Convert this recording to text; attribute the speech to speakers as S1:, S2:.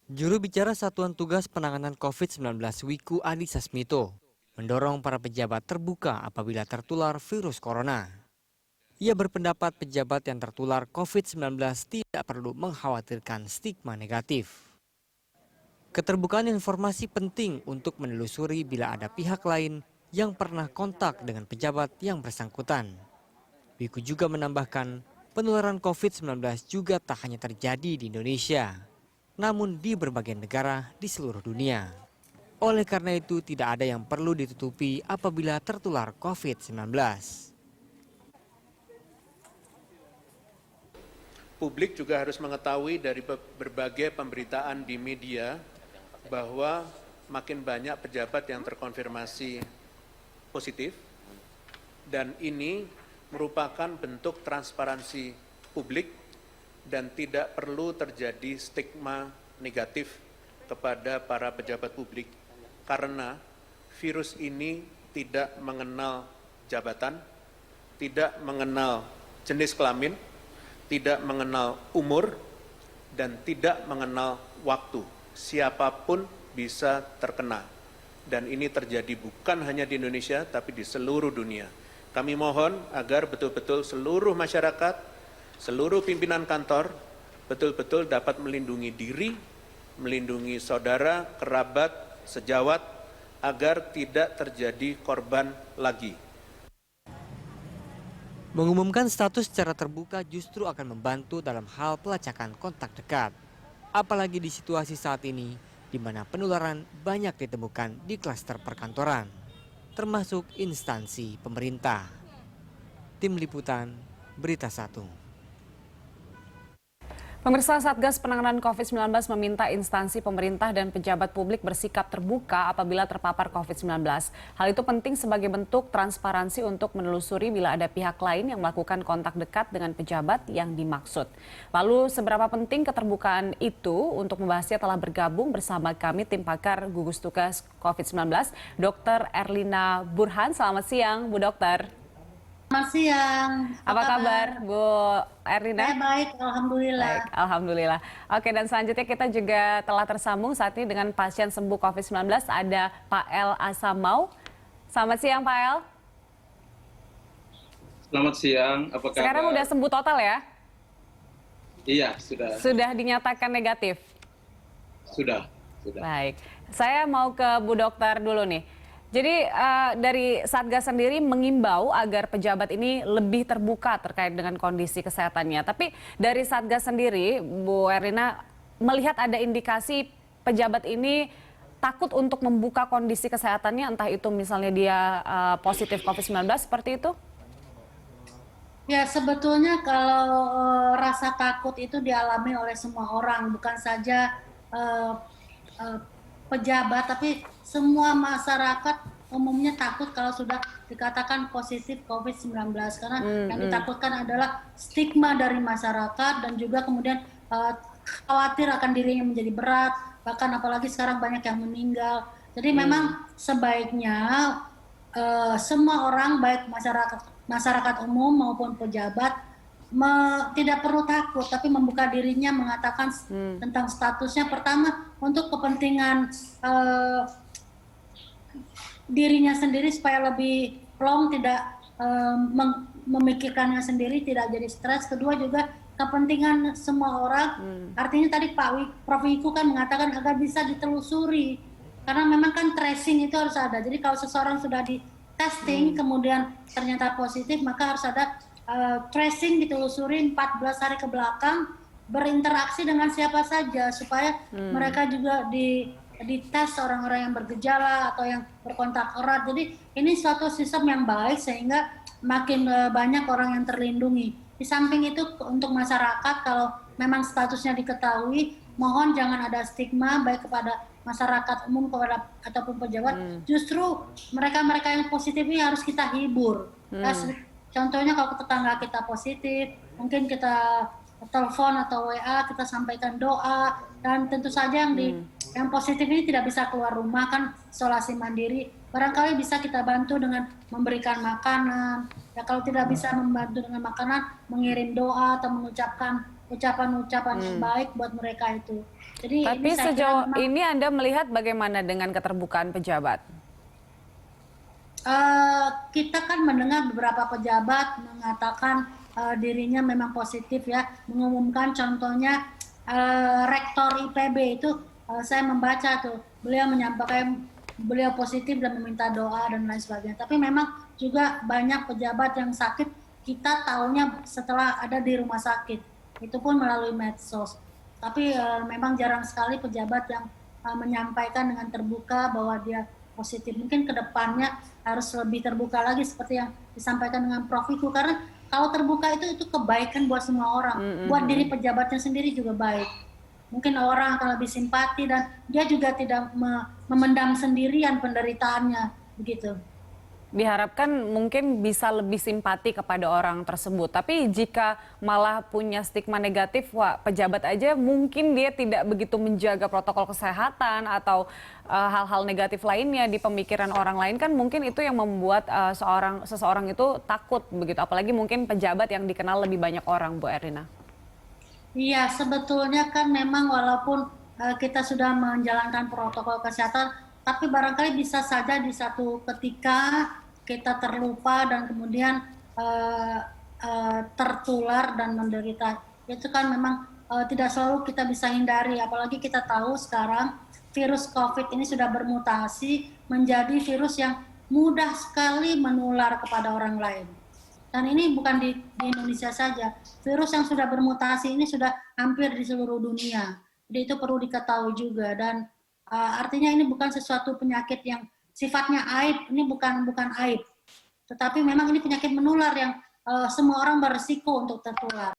S1: Juru bicara Satuan Tugas Penanganan COVID-19 Wiku Adhisa Smito mendorong para pejabat terbuka apabila tertular virus corona. Ia berpendapat pejabat yang tertular COVID-19 tidak perlu mengkhawatirkan stigma negatif. Keterbukaan informasi penting untuk menelusuri bila ada pihak lain yang pernah kontak dengan pejabat yang bersangkutan. Wiku juga menambahkan, penularan COVID-19 juga tak hanya terjadi di Indonesia, namun di berbagai negara di seluruh dunia. Oleh karena itu, tidak ada yang perlu ditutupi apabila tertular COVID-19.
S2: Publik juga harus mengetahui dari berbagai pemberitaan di media bahwa makin banyak pejabat yang terkonfirmasi positif, dan ini merupakan bentuk transparansi publik dan tidak perlu terjadi stigma negatif kepada para pejabat publik karena virus ini tidak mengenal jabatan, tidak mengenal jenis kelamin, tidak mengenal umur, dan tidak mengenal waktu. Siapapun bisa terkena. Dan ini terjadi bukan hanya di Indonesia, tapi di seluruh dunia. Kami mohon agar betul-betul seluruh masyarakat, seluruh pimpinan kantor, betul-betul dapat melindungi diri, melindungi saudara, kerabat, sejawat, agar tidak terjadi korban lagi.
S1: Mengumumkan status secara terbuka justru akan membantu dalam hal pelacakan kontak dekat. Apalagi di situasi saat ini, di mana penularan banyak ditemukan di klaster perkantoran, termasuk instansi pemerintah. Tim Liputan, Berita 1.
S3: Pemirsa, Satgas Penanganan COVID-19 meminta instansi pemerintah dan pejabat publik bersikap terbuka apabila terpapar COVID-19. Hal itu penting sebagai bentuk transparansi untuk menelusuri bila ada pihak lain yang melakukan kontak dekat dengan pejabat yang dimaksud. Lalu, seberapa penting keterbukaan itu? Untuk membahasnya telah bergabung bersama kami tim pakar gugus tugas COVID-19, Dr. Erlina Burhan. Selamat siang, Bu Dokter.
S4: Selamat siang.
S3: Apa kabar, Bu Erlina?
S4: Saya baik, alhamdulillah.
S3: Baik, alhamdulillah. Oke, dan selanjutnya kita juga telah tersambung saat ini dengan pasien sembuh COVID-19, ada Pak El Asamau. Selamat siang, Pak El.
S5: Selamat siang, apa kabar?
S3: Sekarang udah sembuh total ya?
S5: Iya, sudah.
S3: Sudah dinyatakan negatif?
S5: Sudah.
S3: Baik, saya mau ke Bu Dokter dulu nih. Jadi dari Satgas sendiri mengimbau agar pejabat ini lebih terbuka terkait dengan kondisi kesehatannya. Tapi dari Satgas sendiri, Bu Erlina, melihat ada indikasi pejabat ini takut untuk membuka kondisi kesehatannya, entah itu misalnya dia positif COVID-19 seperti itu?
S4: Ya, sebetulnya kalau rasa takut itu dialami oleh semua orang, bukan saja pejabat, tapi semua masyarakat umumnya takut kalau sudah dikatakan positif COVID-19 karena yang ditakutkan adalah stigma dari masyarakat dan juga kemudian khawatir akan dirinya menjadi berat, bahkan apalagi sekarang banyak yang meninggal. Jadi memang sebaiknya semua orang, baik masyarakat umum maupun pejabat, tidak perlu takut, tapi membuka dirinya, mengatakan tentang statusnya. Pertama, untuk kepentingan dirinya sendiri supaya lebih plong, tidak memikirkannya sendiri, tidak jadi stres. Kedua juga kepentingan semua orang. Artinya tadi Prof. Wiku kan mengatakan agar bisa ditelusuri, karena memang kan tracing itu harus ada. Jadi kalau seseorang sudah di testing kemudian ternyata positif, maka harus ada tracing, ditelusuri 14 hari ke belakang, berinteraksi dengan siapa saja supaya mereka juga dites orang-orang yang bergejala atau yang berkontak erat. Jadi ini suatu sistem yang baik sehingga makin banyak orang yang terlindungi. Di samping itu untuk masyarakat, kalau memang statusnya diketahui, mohon jangan ada stigma baik kepada masyarakat umum ataupun pejabat. Justru mereka-mereka yang positif ini harus kita hibur. Contohnya kalau tetangga kita positif, mungkin kita telepon atau WA, kita sampaikan doa, dan tentu saja yang positif ini tidak bisa keluar rumah, kan isolasi mandiri, barangkali bisa kita bantu dengan memberikan makanan. Ya kalau tidak bisa membantu dengan makanan, mengirim doa atau mengucapkan ucapan-ucapan baik buat mereka itu. Jadi
S3: Tapi
S4: saya kira
S3: sejauh
S4: memang,
S3: ini Anda melihat bagaimana dengan keterbukaan pejabat?
S4: kita kan mendengar beberapa pejabat mengatakan dirinya memang positif ya, mengumumkan contohnya rektor IPB itu saya membaca tuh beliau menyampaikan beliau positif dan meminta doa dan lain sebagainya. Tapi memang juga banyak pejabat yang sakit kita tahunya setelah ada di rumah sakit, itu pun melalui medsos. Tapi memang jarang sekali pejabat yang menyampaikan dengan terbuka bahwa dia positif. Mungkin kedepannya harus lebih terbuka lagi seperti yang disampaikan dengan Prof. Wiku, karena kalau terbuka itu kebaikan buat semua orang, buat diri pejabatnya sendiri juga baik. Mungkin orang akan lebih simpati dan dia juga tidak memendam sendirian penderitaannya, begitu.
S3: Diharapkan mungkin bisa lebih simpati kepada orang tersebut. Tapi jika malah punya stigma negatif, wah pejabat aja mungkin dia tidak begitu menjaga protokol kesehatan atau hal-hal negatif lainnya di pemikiran orang lain, kan mungkin itu yang membuat seseorang itu takut begitu. Apalagi mungkin pejabat yang dikenal lebih banyak orang, Bu Erlina.
S4: Iya, sebetulnya kan memang walaupun kita sudah menjalankan protokol kesehatan, tapi barangkali bisa saja di satu ketika kita terlupa dan kemudian tertular dan menderita. Itu kan memang tidak selalu kita bisa hindari, apalagi kita tahu sekarang virus COVID ini sudah bermutasi menjadi virus yang mudah sekali menular kepada orang lain. Dan ini bukan di Indonesia saja, virus yang sudah bermutasi ini sudah hampir di seluruh dunia. Jadi itu perlu diketahui juga, dan artinya ini bukan sesuatu penyakit yang sifatnya aib, ini bukan aib. Tetapi memang ini penyakit menular yang semua orang berisiko untuk tertular.